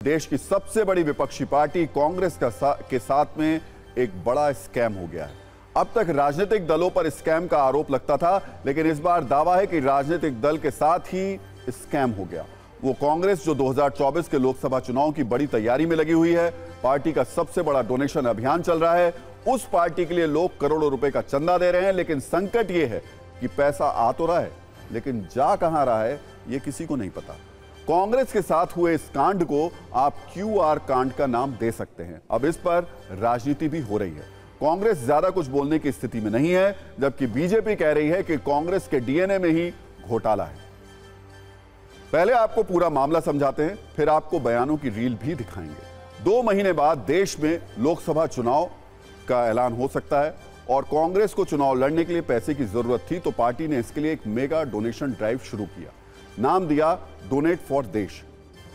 देश की सबसे बड़ी विपक्षी पार्टी कांग्रेस के साथ में एक बड़ा स्कैम हो गया है। अब तक राजनीतिक दलों पर स्कैम का आरोप लगता था, लेकिन इस बार दावा है कि राजनीतिक दल के साथ ही स्कैम हो गया। वो कांग्रेस जो 2024 के लोकसभा चुनाव की बड़ी तैयारी में लगी हुई है, पार्टी का सबसे बड़ा डोनेशन अभियान चल रहा है, उस पार्टी के लिए लोग करोड़ों रुपए का चंदा दे रहे हैं। लेकिन संकट यह है कि पैसा आ तो रहा है, लेकिन जा कहां रहा है यह किसी को नहीं पता। कांग्रेस के साथ हुए इस कांड को आप क्यूआर कांड का नाम दे सकते हैं। अब इस पर राजनीति भी हो रही है। कांग्रेस ज्यादा कुछ बोलने की स्थिति में नहीं है, जबकि बीजेपी कह रही है कि कांग्रेस के डीएनए में ही घोटाला है। पहले आपको पूरा मामला समझाते हैं, फिर आपको बयानों की रील भी दिखाएंगे। 2 महीने बाद देश में लोकसभा चुनाव का ऐलान हो सकता है और कांग्रेस को चुनाव लड़ने के लिए पैसे की जरूरत थी, तो पार्टी ने इसके लिए एक मेगा डोनेशन ड्राइव शुरू किया। नाम दिया डोनेट फॉर देश।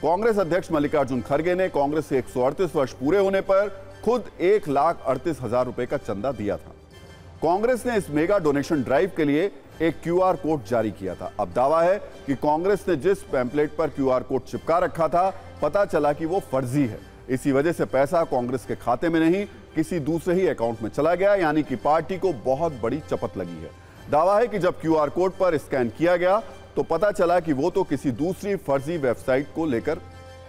कांग्रेस अध्यक्ष मल्लिकार्जुन खड़गे ने कांग्रेस के 138 वर्ष पूरे होने पर खुद 1,38,000 रुपए का चंदा दिया था। कांग्रेस ने इस मेगा डोनेशन ड्राइव के लिए एक क्यूआर कोड जारी किया था। अब दावा है कि कांग्रेस ने जिस पैम्पलेट पर क्यूआर कोड चिपका रखा था, पता चला कि वो फर्जी है। इसी वजह से पैसा कांग्रेस के खाते में नहीं, किसी दूसरे ही अकाउंट में चला गया, यानी कि पार्टी को बहुत बड़ी चपत लगी है। दावा है कि जब क्यूआर कोड पर स्कैन किया गया तो पता चला कि वो तो किसी दूसरी फर्जी वेबसाइट को लेकर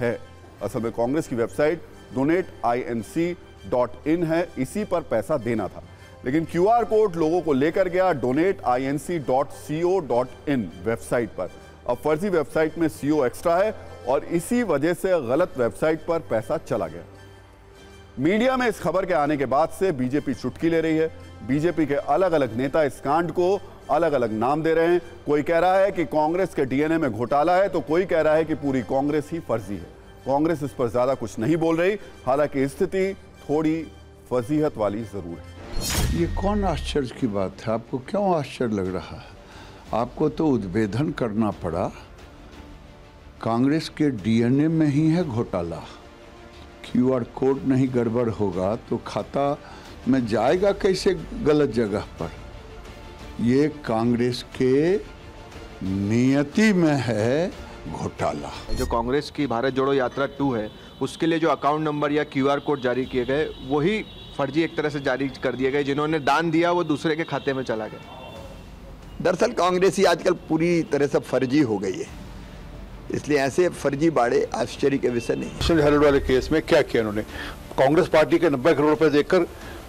है। असल में कांग्रेस की वेबसाइट donateinc.in है, इसी पर पैसा देना था, लेकिन क्यूआर कोड लोगों को लेकर गया donateinc.co.in वेबसाइट पर। अब फर्जी वेबसाइट में CO एक्स्ट्रा है और इसी वजह से गलत वेबसाइट पर पैसा चला गया। मीडिया में इस खबर के आने के बाद से बीजेपी चुटकी ले रही है। बीजेपी के अलग अलग नेता इस कांड को अलग अलग नाम दे रहे हैं। कोई कह रहा है कि कांग्रेस के डीएनए में घोटाला है, तो कोई कह रहा है कि पूरी कांग्रेस ही फर्जी है। कांग्रेस इस पर ज्यादा कुछ नहीं बोल रही, हालांकि स्थिति थोड़ी फजीहत वाली जरूर है। ये कौन आश्चर्य की बात है? आपको क्यों आश्चर्य लग रहा है? आपको तो उद्भेदन करना पड़ा। कांग्रेस के डीएनए में ही है घोटाला। क्यूआर कोड नहीं गड़बड़ होगा तो खाता में जाएगा कैसे गलत जगह पर? ये कांग्रेस के नियति में है घोटाला। जो कांग्रेस की भारत जोड़ो यात्रा 2 है, उसके लिए जो अकाउंट नंबर या क्यूआर कोड जारी किए गए, वही फर्जी एक तरह से जारी कर दिए गए। जिन्होंने दान दिया वो दूसरे के खाते में चला गया। दरअसल कांग्रेस ही आजकल पूरी तरह से फर्जी हो गई है, इसलिए ऐसे फर्जी बाड़े आश्चर्य के विषय नहीं। हेरोड वाले केस में क्या किया उन्होंने? कांग्रेस पार्टी के 90 करोड़ रुपए देकर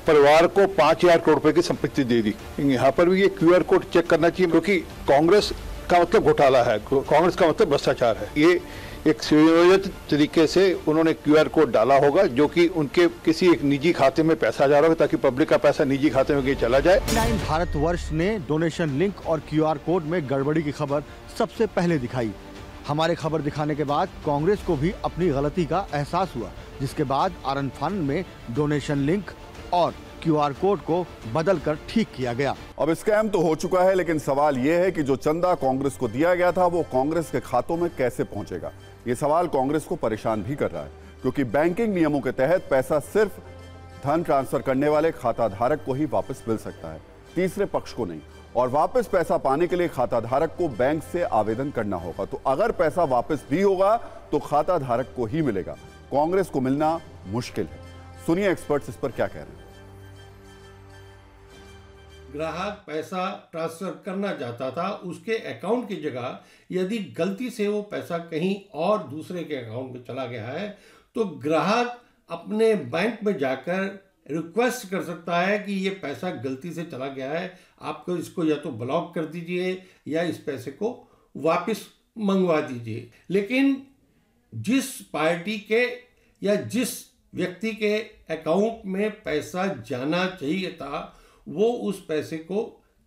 परिवार को 5,000 करोड़ रुपए की संपत्ति दे दी। यहाँ पर भी ये क्यूआर कोड चेक करना चाहिए, क्योंकि कांग्रेस का मतलब घोटाला है, कांग्रेस का मतलब भ्रष्टाचार है। ये एक सुयोजित तरीके से उन्होंने क्यूआर कोड डाला होगा, जो कि उनके किसी एक निजी खाते में पैसा जा रहा होगा, ताकि पब्लिक का पैसा निजी खाते में चला जाए। भारतवर्ष ने डोनेशन लिंक और क्यूआर कोड में गड़बड़ी की खबर सबसे पहले दिखाई। हमारे खबर दिखाने के बाद कांग्रेस को भी अपनी गलती का एहसास हुआ, जिसके बाद आरन फान में डोनेशन लिंक और क्यूआर कोड को बदलकर ठीक किया गया। अब स्कैम तो हो चुका है, लेकिन सवाल यह है कि जो चंदा कांग्रेस को दिया गया था वो कांग्रेस के खातों में कैसे पहुंचेगा। ये सवाल कांग्रेस को परेशान भी कर रहा है, क्योंकि बैंकिंग नियमों के तहत पैसा सिर्फ धन ट्रांसफर करने वाले खाता धारक को ही वापस मिल सकता है, तीसरे पक्ष को नहीं। और वापस पैसा पाने के लिए खाता धारक को बैंक से आवेदन करना होगा। तो अगर पैसा वापस भी होगा तो खाता धारक को ही मिलेगा, कांग्रेस को मिलना मुश्किल है। सुनिए एक्सपर्ट्स इस पर क्या कह रहे हैं। ग्राहक पैसा ट्रांसफर करना चाहता था, उसके अकाउंट की जगह यदि गलती से वो पैसा कहीं और दूसरे के अकाउंट में चला गया है, तो ग्राहक अपने बैंक में जाकर रिक्वेस्ट कर सकता है कि ये पैसा गलती से चला गया है, आपको इसको या तो ब्लॉक कर दीजिए या इस पैसे को वापस मंगवा दीजिए। लेकिन जिस पार्टी के या जिस व्यक्ति के अकाउंट में पैसा जाना चाहिए था, वो उस पैसे को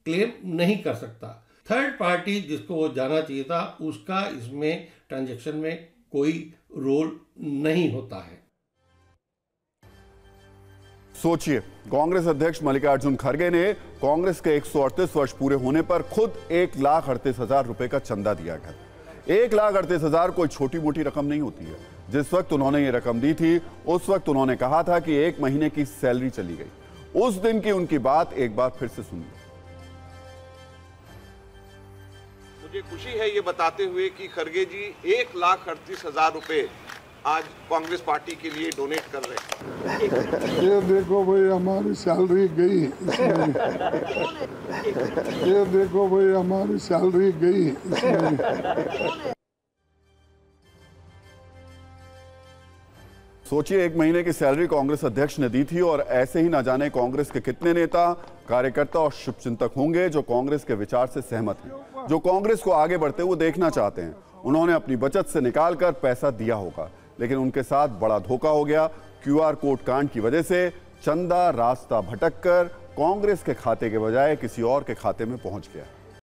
क्लेम नहीं कर सकता। थर्ड पार्टी जिसको वो जाना चाहिए था, उसका इसमें ट्रांजैक्शन में कोई रोल नहीं होता है। सोचिए, कांग्रेस अध्यक्ष मल्लिकार्जुन खड़गे ने कांग्रेस के 138 वर्ष पूरे होने पर खुद 1,38,000 रुपए का चंदा दिया गया। 1,38,000 कोई छोटी मोटी रकम नहीं होती है। जिस वक्त उन्होंने ये रकम दी थी, उस वक्त उन्होंने कहा था कि 1 महीने की सैलरी चली गई। उस दिन की उनकी बात एक बार फिर से सुनिए। मुझे खुशी है ये बताते हुए कि खड़गे जी 1,38,000 रुपए आज कांग्रेस पार्टी के लिए डोनेट कर रहे हैं। ये देखो भाई हमारी सैलरी गई, ये देखो भाई हमारी सैलरी गई। सोचिए, 1 महीने की सैलरी कांग्रेस अध्यक्ष ने दी थी और ऐसे ही ना जाने कांग्रेस के कितने नेता, कार्यकर्ता और शुभचिंतक होंगे जो कांग्रेस के विचार से सहमत हैं, जो कांग्रेस को आगे बढ़ते हुए देखना चाहते हैं। उन्होंने अपनी बचत से निकालकर पैसा दिया होगा, लेकिन उनके साथ बड़ा धोखा हो गया। QR कोड कांड की वजह से चंदा रास्ता भटककर कांग्रेस के खाते के बजाय किसी और के खाते में पहुंच गया।